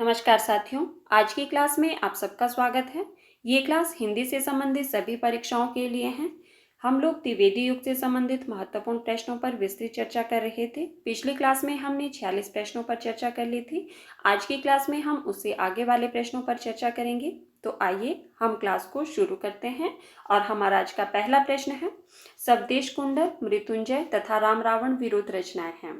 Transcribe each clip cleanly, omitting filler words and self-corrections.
नमस्कार साथियों, आज की क्लास में आप सबका स्वागत है। ये क्लास हिंदी से संबंधित सभी परीक्षाओं के लिए है। हम लोग द्विवेदी युग से संबंधित महत्वपूर्ण प्रश्नों पर विस्तृत चर्चा कर रहे थे। पिछली क्लास में हमने 46 प्रश्नों पर चर्चा कर ली थी। आज की क्लास में हम उससे आगे वाले प्रश्नों पर चर्चा करेंगे। तो आइए हम क्लास को शुरू करते हैं। और हमारा आज का पहला प्रश्न है, स्वदेश कुंडल, मृत्युंजय तथा राम रावण विरोध रचनाएं हैं।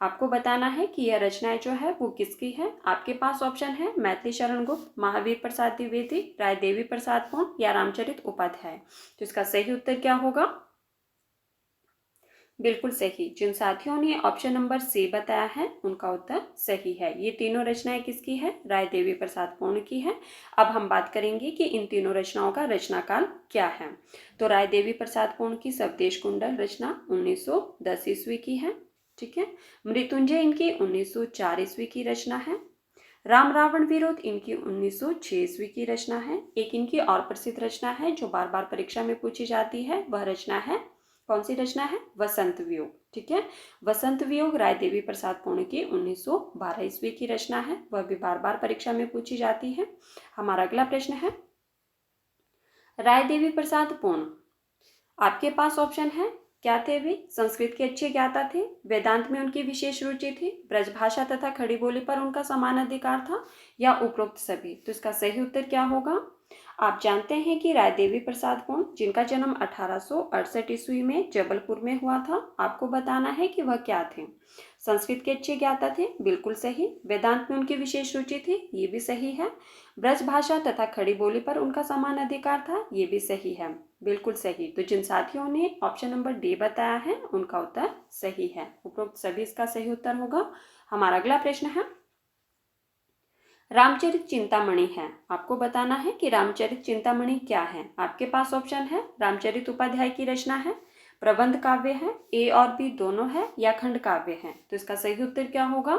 आपको बताना है कि यह रचनाएं जो है वो किसकी है। आपके पास ऑप्शन है मैथिली शरण गुप्त, महावीर प्रसाद द्विवेदी, राय देवी प्रसाद पौंड या रामचरित उपाध्याय। तो इसका सही उत्तर क्या होगा? बिल्कुल सही। जिन साथियों ने ऑप्शन नंबर सी बताया है उनका उत्तर सही है। ये तीनों रचनाएं किसकी है? राय देवी प्रसाद पौंड की है। अब हम बात करेंगे कि इन तीनों रचनाओं का रचनाकाल क्या है। तो राय देवी प्रसाद पौंड की स्वदेश कुंडल रचना 1910 ईस्वी की है। ठीक है। मृत्युंजय इनकी 1904 ईस्वी की रचना है। राम रावण विरोध इनकी 1906 ईस्वी की रचना है। एक इनकी और प्रसिद्ध रचना है जो बार बार परीक्षा में पूछी जाती है, वह रचना है, कौन सी रचना है? वसंत वियोग। ठीक है। वसंत वियोग राय देवी प्रसाद पौंड की 1912 ईस्वी की रचना है, वह भी बार बार परीक्षा में पूछी जाती है। हमारा अगला प्रश्न है, राय देवी प्रसाद पौंड, आपके पास ऑप्शन है, क्या थे वे? संस्कृत के अच्छे ज्ञाता थे, वेदांत में उनकी विशेष रुचि थी, ब्रजभाषा तथा खड़ी बोली पर उनका समान अधिकार था, या उपरोक्त सभी। तो इसका सही उत्तर क्या होगा? आप जानते हैं कि राय देवी प्रसाद पौंड, जिनका जन्म 1868 ईस्वी में जबलपुर में हुआ था, आपको बताना है कि वह क्या थे। संस्कृत के अच्छे ज्ञाता थे, बिल्कुल सही। वेदांत में उनकी विशेष रुचि थी, ये भी सही है। ब्रज भाषा तथा खड़ी बोली पर उनका समान अधिकार था, ये भी सही है, बिल्कुल सही। तो जिन साथियों ने ऑप्शन नंबर डी बताया है उनका उत्तर सही है। उपरोक्त सभी इसका सही उत्तर होगा। हमारा अगला प्रश्न है, रामचरित चिंतामणि है। आपको बताना है कि रामचरित चिंतामणि क्या है। आपके पास ऑप्शन है, रामचरित उपाध्याय की रचना है, प्रबंध काव्य है, ए और बी दोनों है, या खंड काव्य है। तो इसका सही उत्तर क्या होगा?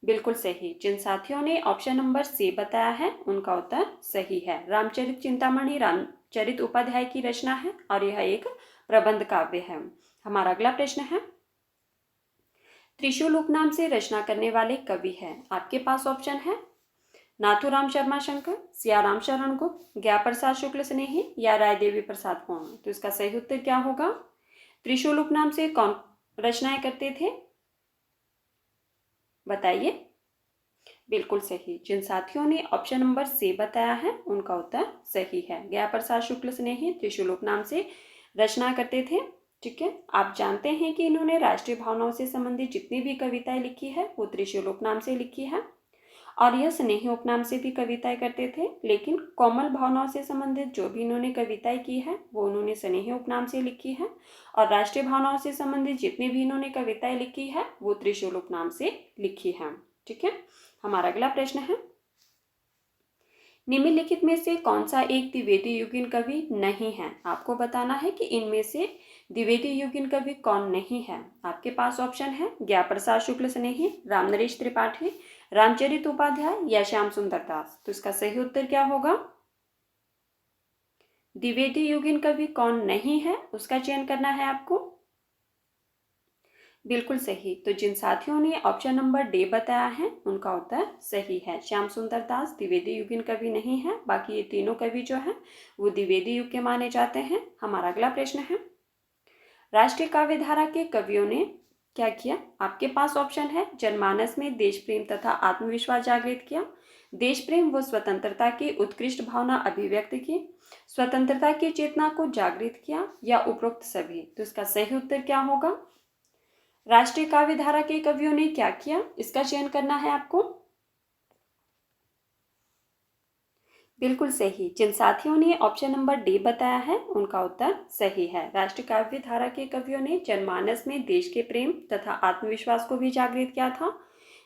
बिल्कुल सही। जिन साथियों ने ऑप्शन नंबर सी बताया है उनका उत्तर सही है। रामचरित चिंतामणि रामचरित उपाध्याय की रचना है और यह एक प्रबंध काव्य है। हमारा अगला प्रश्न है, त्रिशूल उपनाम से रचना करने वाले कवि है। आपके पास ऑप्शन है, नाथूराम शर्मा शंकर, सियाराम शरण गुप्त, ज्ञा प्रसाद शुक्ल स्नेही या राय देवी प्रसाद पौंड। तो इसका सही उत्तर क्या होगा? त्रिशूल उपनाम से कौन रचनाएं करते थे, बताइए। बिल्कुल सही। जिन साथियों ने ऑप्शन नंबर सी बताया है उनका उत्तर सही है। ज्ञा प्रसाद शुक्ल स्नेही त्रिशूल उपनाम से रचना करते थे। ठीक है। आप जानते हैं कि इन्होंने राष्ट्रीय भावनाओं से संबंधित जितनी भी कविताएं लिखी है वो त्रिशूल उपनाम से लिखी है, और यह स्नेही उपनाम से भी कविताएं करते थे। लेकिन कोमल भावनाओं से संबंधित जो भी इन्होंने कविताएं की है वो उन्होंने स्नेही उपनाम से लिखी है, और राष्ट्रीय भावनाओं से संबंधित जितनी भी इन्होंने कविताएं लिखी है वो त्रिशूल उपनाम से लिखी है। ठीक है। हमारा अगला प्रश्न है, निम्नलिखित में से कौन सा एक द्विवेदी युगीन कवि नहीं है। आपको बताना है कि इनमें से द्विवेदी युगीन कवि कौन नहीं है। आपके पास ऑप्शन है, ज्ञा प्रसाद शुक्ल स्नेही, रामनरेश त्रिपाठी, रामचरित उपाध्याय या श्याम सुंदर दास। तो इसका सही उत्तर क्या होगा? द्विवेदी युगीन कवि कौन नहीं है उसका चयन करना है आपको। बिल्कुल सही। तो जिन साथियों ने ऑप्शन नंबर डी बताया है उनका उत्तर सही है। श्याम सुंदर दास द्विवेदी युगीन कवि नहीं है, बाकी ये तीनों कवि जो है वो द्विवेदी युग के माने जाते हैं। हमारा अगला प्रश्न है, राष्ट्रीय काव्य धारा के कवियों ने क्या किया। आपके पास ऑप्शन है, जनमानस में देश प्रेम तथा आत्मविश्वास जागृत किया, देश प्रेम व स्वतंत्रता की उत्कृष्ट भावना अभिव्यक्त की, स्वतंत्रता की चेतना को जागृत किया, या उपरोक्त सभी। तो इसका सही उत्तर क्या होगा? राष्ट्रीय काव्य धारा के कवियों ने क्या किया, इसका चयन करना है आपको। बिल्कुल सही। जिन साथियों ने ऑप्शन नंबर डी बताया है उनका उत्तर सही है। राष्ट्रीय काव्य धारा के कवियों ने जनमानस में देश के प्रेम तथा आत्मविश्वास को भी जागृत किया था,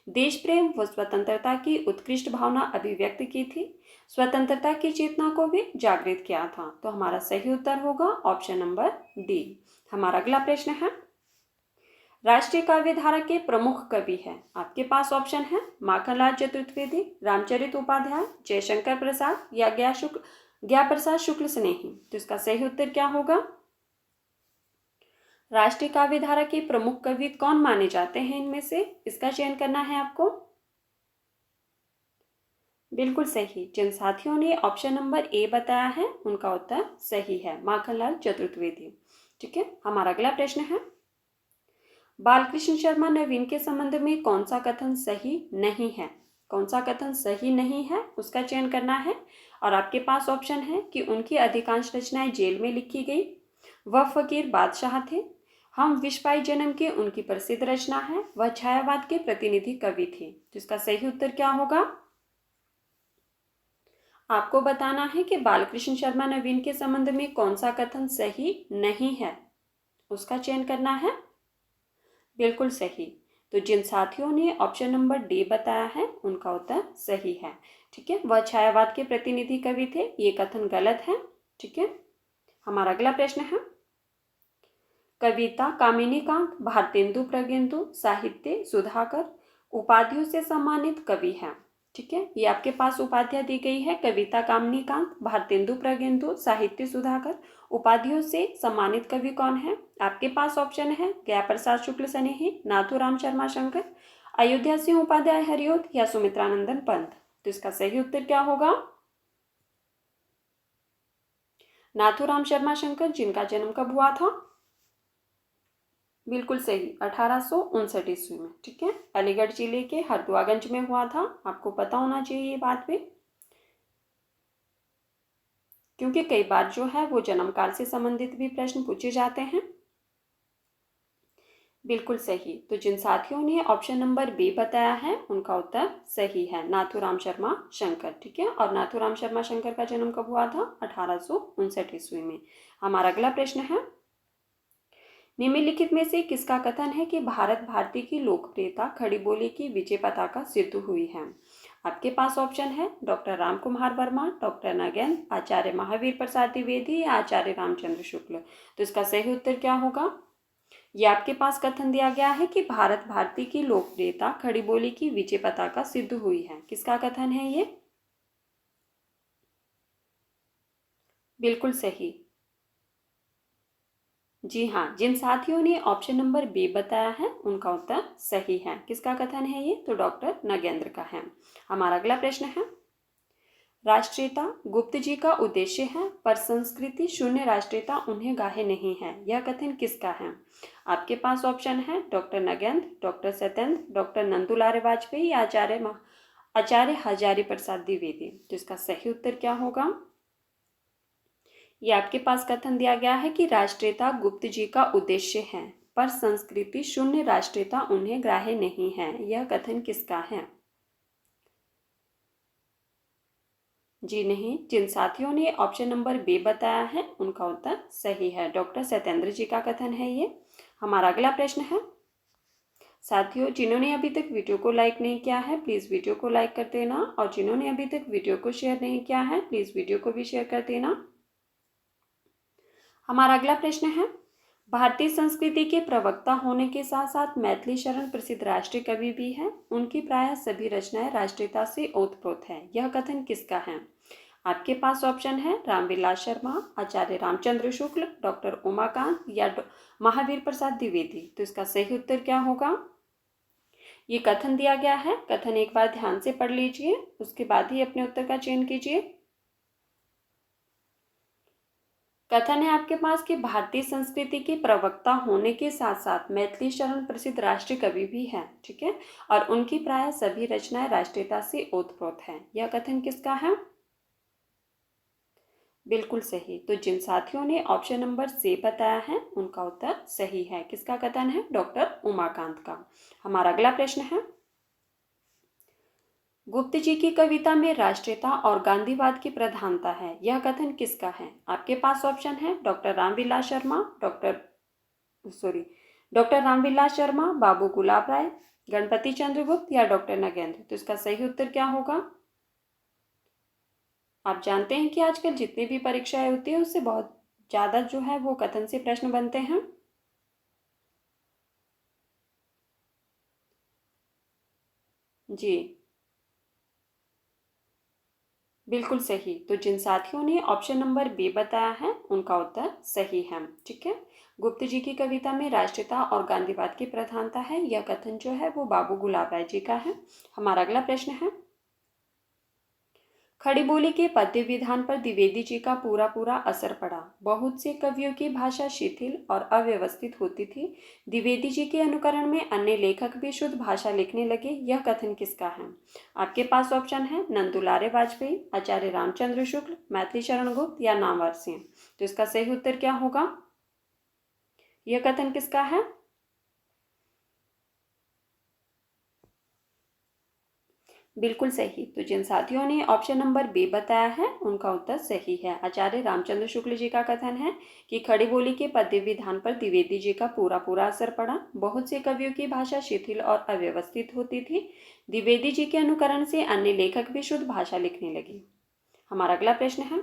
देश प्रेम व स्वतंत्रता की उत्कृष्ट भावना अभिव्यक्त की थी, स्वतंत्रता की चेतना को भी जागृत किया था। तो हमारा सही उत्तर होगा ऑप्शन नंबर डी। हमारा अगला प्रश्न है, राष्ट्रीय काव्य धारा के प्रमुख कवि हैं। आपके पास ऑप्शन है, माखनलाल चतुर्वेदी, रामचरित उपाध्याय, जयशंकर प्रसाद या ज्ञा प्रसाद शुक्ल स्नेही। तो इसका सही उत्तर क्या होगा? राष्ट्रीय काव्य धारा के प्रमुख कवि कौन माने जाते हैं इनमें से, इसका चयन करना है आपको। बिल्कुल सही। जिन साथियों ने ऑप्शन नंबर ए बताया है उनका उत्तर सही है, माखनलाल चतुर्वेदी। ठीक है, हमारा अगला प्रश्न है, बालकृष्ण शर्मा नवीन के संबंध में कौन सा कथन सही नहीं है? कौन सा कथन सही नहीं है उसका चयन करना है। और आपके पास ऑप्शन है कि उनकी अधिकांश रचनाएं जेल में लिखी गई, वह फकीर बादशाह थे, हम विश्व जन्म के उनकी प्रसिद्ध रचना है, वह छायावाद के प्रतिनिधि कवि थे। तो इसका सही उत्तर क्या होगा? आपको बताना है कि बालकृष्ण शर्मा नवीन के संबंध में कौन सा कथन सही नहीं है, उसका चयन करना है। बिल्कुल सही। तो जिन साथियों ने ऑप्शन नंबर डी बताया है उनका उत्तर सही है। ठीक है, वह छायावाद के प्रतिनिधि कवि थे, ये कथन गलत है। ठीक है, हमारा अगला प्रश्न है, कविता कामिनी कांत, भारतेंदु प्रगेंदु, साहित्य सुधाकर उपाधियों से सम्मानित कवि हैं। ठीक है, ये आपके पास उपाधियां दी गई है, कविता कामिनी कांत, भारतेंदु प्रगेंदु, साहित्य सुधाकर उपाधियों से सम्मानित कवि कौन है? आपके पास ऑप्शन है गया प्रसाद शुक्ल स्नेही, नाथूराम शर्मा शंकर, अयोध्या सिंह उपाध्याय हरिओद या सुमित्रानंदन पंत। तो इसका सही उत्तर क्या होगा? नाथूराम शर्मा शंकर, जिनका जन्म कब हुआ था? बिल्कुल सही, 1859 ईस्वी में। ठीक है, अलीगढ़ जिले के हरदुआगंज में हुआ था। आपको पता होना चाहिए ये बात भी, क्योंकि कई बार जो है वो जन्म काल से संबंधित भी प्रश्न पूछे जाते हैं। बिल्कुल सही। तो जिन साथियों ने ऑप्शन नंबर बी बताया है उनका उत्तर सही है, नाथूराम शर्मा शंकर। ठीक है, और नाथूराम शर्मा शंकर का जन्म कब हुआ था? 1859 ईस्वी में। हमारा अगला प्रश्न है, निम्नलिखित में से किसका कथन है कि भारत भारती की लोकप्रियता खड़ी बोली की विजय पताका सिद्ध हुई है? आपके पास ऑप्शन है डॉक्टर राम कुमार वर्मा, डॉक्टर नगेंद्र, आचार्य महावीर प्रसाद द्विवेदी या आचार्य रामचंद्र शुक्ल। तो इसका सही उत्तर क्या होगा? ये आपके पास कथन दिया गया है कि भारत भारती की लोकप्रियता खड़ी बोली की विजय पताका सिद्ध हुई है। किसका कथन है ये? बिल्कुल सही। जी हाँ, जिन साथियों ने ऑप्शन नंबर बी बताया है उनका उत्तर सही है। किसका कथन है ये? तो डॉक्टर नगेंद्र का है। हमारा अगला प्रश्न है, राष्ट्रीयता गुप्त जी का उद्देश्य है पर संस्कृति शून्य राष्ट्रीयता उन्हें गाहे नहीं है, यह कथन किसका है? आपके पास ऑप्शन है doctor Nagendra, doctor Satyendra, doctor Nandulare Vajpeyi या आचार्य हजारी प्रसाद द्विवेदी। तो इसका सही उत्तर क्या होगा? ये आपके पास कथन दिया गया है कि राष्ट्रीयता गुप्त जी का उद्देश्य है पर संस्कृति शून्य राष्ट्रीयता उन्हें ग्राह्य नहीं है, यह कथन किसका है? जी नहीं, जिन साथियों ने ऑप्शन नंबर बी बताया है उनका उत्तर सही है, डॉक्टर सत्येंद्र जी का कथन है ये। हमारा अगला प्रश्न है, साथियों जिन्होंने अभी तक वीडियो को लाइक नहीं किया है प्लीज़ वीडियो को लाइक कर देना, और जिन्होंने अभी तक वीडियो को शेयर नहीं किया है प्लीज़ वीडियो को भी शेयर कर देना। हमारा अगला प्रश्न है, भारतीय संस्कृति के प्रवक्ता होने के साथ साथ मैथिली शरण प्रसिद्ध राष्ट्रीय कवि भी हैं, उनकी प्रायः सभी रचनाएं राष्ट्रीयता से ओतप्रोत है, यह कथन किसका है? आपके पास ऑप्शन है रामविलास शर्मा, आचार्य रामचंद्र शुक्ल, डॉक्टर उमाकांत या महावीर प्रसाद द्विवेदी। तो इसका सही उत्तर क्या होगा? ये कथन दिया गया है, कथन एक बार ध्यान से पढ़ लीजिए, उसके बाद ही अपने उत्तर का चयन कीजिए। कथन है आपके पास कि भारतीय संस्कृति के प्रवक्ता होने के साथ साथ मैथिली शरण प्रसिद्ध राष्ट्रीय कवि भी हैं। ठीक है, और उनकी प्राय सभी रचनाएं राष्ट्रीयता से ओतप्रोत हैं, यह कथन किसका है? बिल्कुल सही। तो जिन साथियों ने ऑप्शन नंबर सी बताया है उनका उत्तर सही है। किसका कथन है? डॉक्टर उमाकांत का। हमारा अगला प्रश्न है, गुप्त जी की कविता में राष्ट्रीयता और गांधीवाद की प्रधानता है, यह कथन किसका है? आपके पास ऑप्शन है डॉक्टर रामविलास शर्मा, डॉक्टर रामविलास शर्मा, बाबू गुलाब राय, गणपति चंद्रगुप्त या डॉक्टर नगेंद्र। तो इसका सही उत्तर क्या होगा? आप जानते हैं कि आजकल जितनी भी परीक्षाएं होती है उससे बहुत ज़्यादा जो है वो कथन से प्रश्न बनते हैं। जी बिल्कुल सही। तो जिन साथियों ने ऑप्शन नंबर बी बताया है उनका उत्तर सही है। ठीक है, गुप्त जी की कविता में राष्ट्रीयता और गांधीवाद की प्रधानता है, यह कथन जो है वो बाबू गुलाब राय जी का है। हमारा अगला प्रश्न है, खड़ी बोली के पद्य विधान पर द्विवेदी जी का पूरा पूरा असर पड़ा। बहुत से कवियों की भाषा शिथिल और अव्यवस्थित होती थी। द्विवेदी जी के अनुकरण में अन्य लेखक भी शुद्ध भाषा लिखने लगे। यह कथन किसका है? आपके पास ऑप्शन है नंदुलारे वाजपेयी, आचार्य रामचंद्र शुक्ल, मैथिली शरण गुप्त या नामवर सिंह। तो इसका सही उत्तर क्या होगा? यह कथन किसका है? बिल्कुल सही। तो जिन साथियों ने ऑप्शन नंबर बी बताया है उनका उत्तर सही है। आचार्य रामचंद्र शुक्ल जी का कथन है कि खड़ी बोली के पद्य विधान पर द्विवेदी जी का पूरा पूरा असर पड़ा। बहुत से कवियों की भाषा शिथिल और अव्यवस्थित होती थी। द्विवेदी जी के अनुकरण से अन्य लेखक भी शुद्ध भाषा लिखने लगे। हमारा अगला प्रश्न है,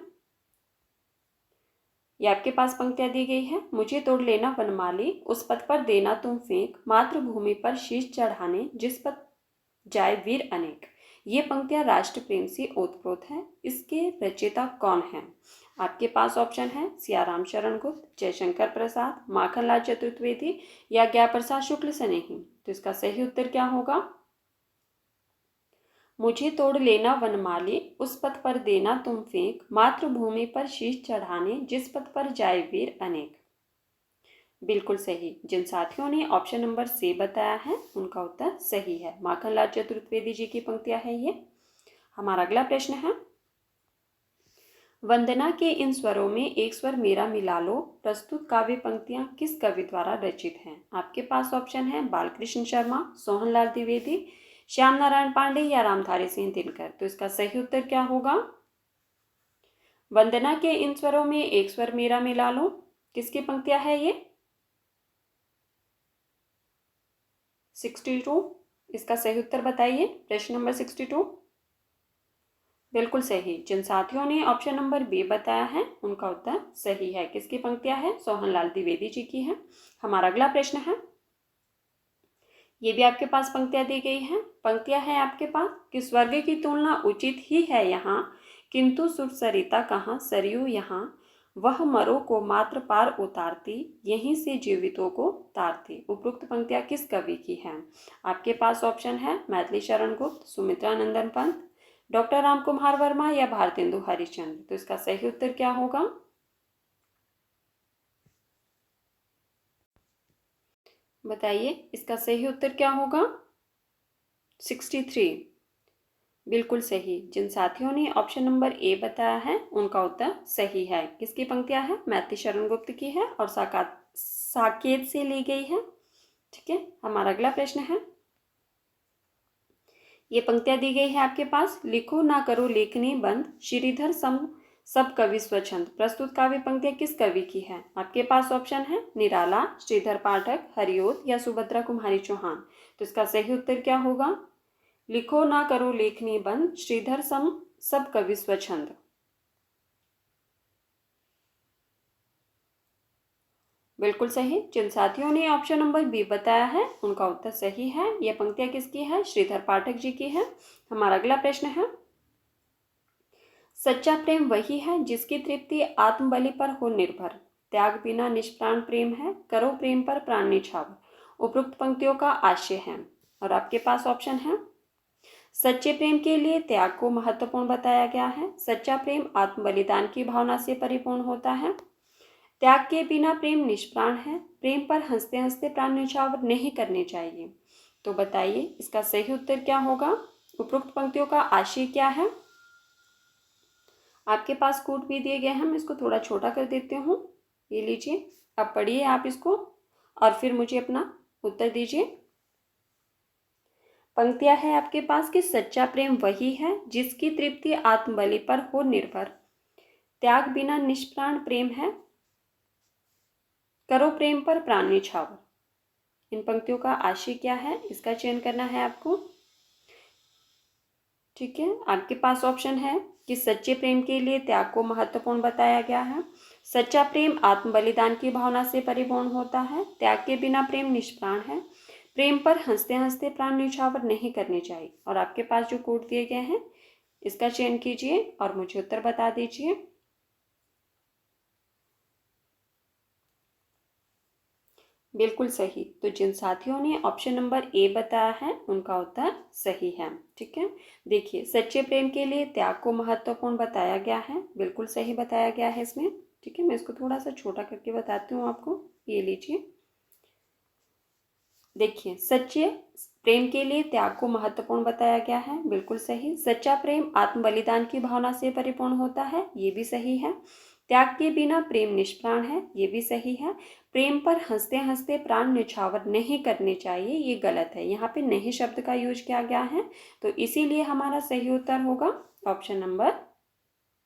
ये आपके पास पंक्तियां दी गई है। मुझे तोड़ लेना वनमाली, उस पथ पर देना तुम फेंक, मातृभूमि पर शीश चढ़ाने, जिस पथ जाए वीर अनेक। ये पंक्तियां राष्ट्र प्रेम से ओतप्रोत है। इसके रचयिता कौन है? आपके पास ऑप्शन है सियाराम शरण गुप्त, जयशंकर प्रसाद, माखनलाल चतुर्वेदी या ज्ञा प्रसाद शुक्ल स्नेही। तो इसका सही उत्तर क्या होगा? मुझे तोड़ लेना वनमाली, उस पथ पर देना तुम फेंक, मातृभूमि पर शीश चढ़ाने, जिस पथ पर जाए वीर अनेक। बिल्कुल सही। जिन साथियों ने ऑप्शन नंबर सी बताया है उनका उत्तर सही है। माखनलाल चतुर्वेदी जी की पंक्तियां हैं ये। हमारा अगला प्रश्न है, वंदना के इन स्वरों में एक स्वर मेरा मिला लो, प्रस्तुत काव्य पंक्तियां किस कवि द्वारा रचित हैं? आपके पास ऑप्शन है बालकृष्ण शर्मा, सोहनलाल द्विवेदी, श्याम नारायण पांडे या रामधारी सिंह दिनकर। तो इसका सही उत्तर क्या होगा? वंदना के इन स्वरों में एक स्वर मेरा मिला लो, किसकी पंक्तियां है ये? 62। इसका सही उत्तर बताइए। प्रश्न नंबर 62। बिल्कुल सही। जिन साथियों ने ऑप्शन नंबर बी बताया है उनका उत्तर सही है। किसकी पंक्तियां है? सोहनलाल द्विवेदी जी की है। हमारा अगला प्रश्न है, ये भी आपके पास पंक्तियां दी गई हैं। पंक्तियां हैं आपके पास कि स्वर्ग की तुलना उचित ही है यहाँ, किंतु सुर सरिता कहाँ, सरयू यहाँ, वह मरो को मात्र पार उतारती, यहीं से जीवितों को तारती। उपरोक्त पंक्तियां किस कवि की हैं? आपके पास ऑप्शन है मैथिली शरण गुप्त, सुमित्रा नंदन पंत, डॉक्टर राम कुमार वर्मा या भारतेंदु हरिश्चंद्र। तो इसका सही उत्तर क्या होगा? बताइए, इसका सही उत्तर क्या होगा? 63। बिल्कुल सही। जिन साथियों ने ऑप्शन नंबर ए बताया है उनका उत्तर सही है। किसकी पंक्तियां हैं? मैथिली शरण गुप्त की है और साकेत से ली गई है। ठीक है। हमारा अगला प्रश्न है, ये पंक्तियां दी गई है आपके पास। लिखो ना करो लेखनी बंद, श्रीधर सम सब कवि स्वच्छंद। प्रस्तुत काव्य पंक्तियां किस कवि की है? आपके पास ऑप्शन है निराला, श्रीधर पाठक, हरिओत या सुभद्रा कुमारी चौहान। तो इसका सही उत्तर क्या होगा? लिखो ना करो लेखनी बंद, श्रीधर सम सब कवि स्वच्छंद। बिल्कुल सही। जिन साथियों ने ऑप्शन नंबर बी बताया है उनका उत्तर सही है। यह पंक्तियां किसकी है? श्रीधर पाठक जी की है। हमारा अगला प्रश्न है, सच्चा प्रेम वही है जिसकी तृप्ति आत्मबलि पर हो निर्भर, त्याग बिना निष्प्राण प्रेम है, करो प्रेम पर प्राण निछावर। उपरोक्त पंक्तियों का आशय है और आपके पास ऑप्शन है, सच्चे प्रेम के लिए त्याग को महत्वपूर्ण बताया गया है, सच्चा प्रेम आत्म बलिदान की भावना से परिपूर्ण होता है, त्याग के बिना प्रेम निष्प्राण है, प्रेम पर हंसते हंसते प्राण न्यौछावर नहीं करने चाहिए। तो बताइए इसका सही उत्तर क्या होगा? उपरोक्त पंक्तियों का आशय क्या है? आपके पास कोड भी दिए गए हैं, मैं इसको थोड़ा छोटा कर देती हूँ। ये लीजिए, अब पढ़िए आप इसको और फिर मुझे अपना उत्तर दीजिए। पंक्तियां है आपके पास कि सच्चा प्रेम वही है जिसकी तृप्ति आत्मबलि पर हो निर्भर, त्याग बिना निष्प्राण प्रेम है, करो प्रेम पर प्राण न्यौछावर। इन पंक्तियों का आशय क्या है इसका चयन करना है आपको। ठीक है, आपके पास ऑप्शन है कि सच्चे प्रेम के लिए त्याग को महत्वपूर्ण बताया गया है, सच्चा प्रेम आत्म बलिदान की भावना से परिपूर्ण होता है, त्याग के बिना प्रेम निष्प्राण है, प्रेम पर हंसते हंसते प्राण न्यौछावर नहीं करने चाहिए। और आपके पास जो कोड दिए गए हैं इसका चयन कीजिए और मुझे उत्तर बता दीजिए। बिल्कुल सही। तो जिन साथियों ने ऑप्शन नंबर ए बताया है उनका उत्तर सही है। ठीक है, देखिए सच्चे प्रेम के लिए त्याग को महत्वपूर्ण बताया गया है, बिल्कुल सही बताया गया है इसमें। ठीक है, मैं इसको थोड़ा सा छोटा करके बताती हूँ आपको, ये लीजिए। देखिए, सच्चे प्रेम के लिए त्याग को महत्वपूर्ण बताया गया है, बिल्कुल सही। सच्चा प्रेम आत्म बलिदान की भावना से परिपूर्ण होता है, ये भी सही है। त्याग के बिना प्रेम निष्प्राण है, ये भी सही है। प्रेम पर हंसते हंसते प्राण न्यौछावर नहीं करने चाहिए, ये गलत है। यहाँ पे नहीं शब्द का यूज किया गया है, तो इसीलिए हमारा सही उत्तर होगा ऑप्शन नंबर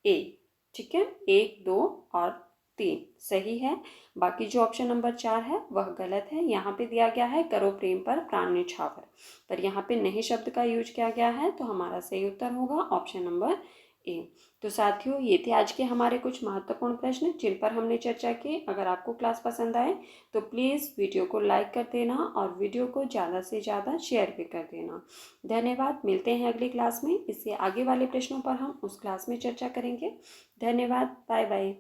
ए। ठीक है, 1, 2 और 3 सही है। बाकी जो ऑप्शन नंबर 4 है वह गलत है। यहाँ पे दिया गया है करो प्रेम पर प्राण न्यौछावर, पर यहाँ पे नहीं शब्द का यूज किया गया है, तो हमारा सही उत्तर होगा ऑप्शन नंबर ए। तो साथियों, ये थे आज के हमारे कुछ महत्वपूर्ण प्रश्न जिन पर हमने चर्चा की। अगर आपको क्लास पसंद आए तो प्लीज़ वीडियो को लाइक कर देना और वीडियो को ज़्यादा से ज़्यादा शेयर भी कर देना। धन्यवाद। मिलते हैं अगली क्लास में। इससे आगे वाले प्रश्नों पर हम उस क्लास में चर्चा करेंगे। धन्यवाद। Bye bye.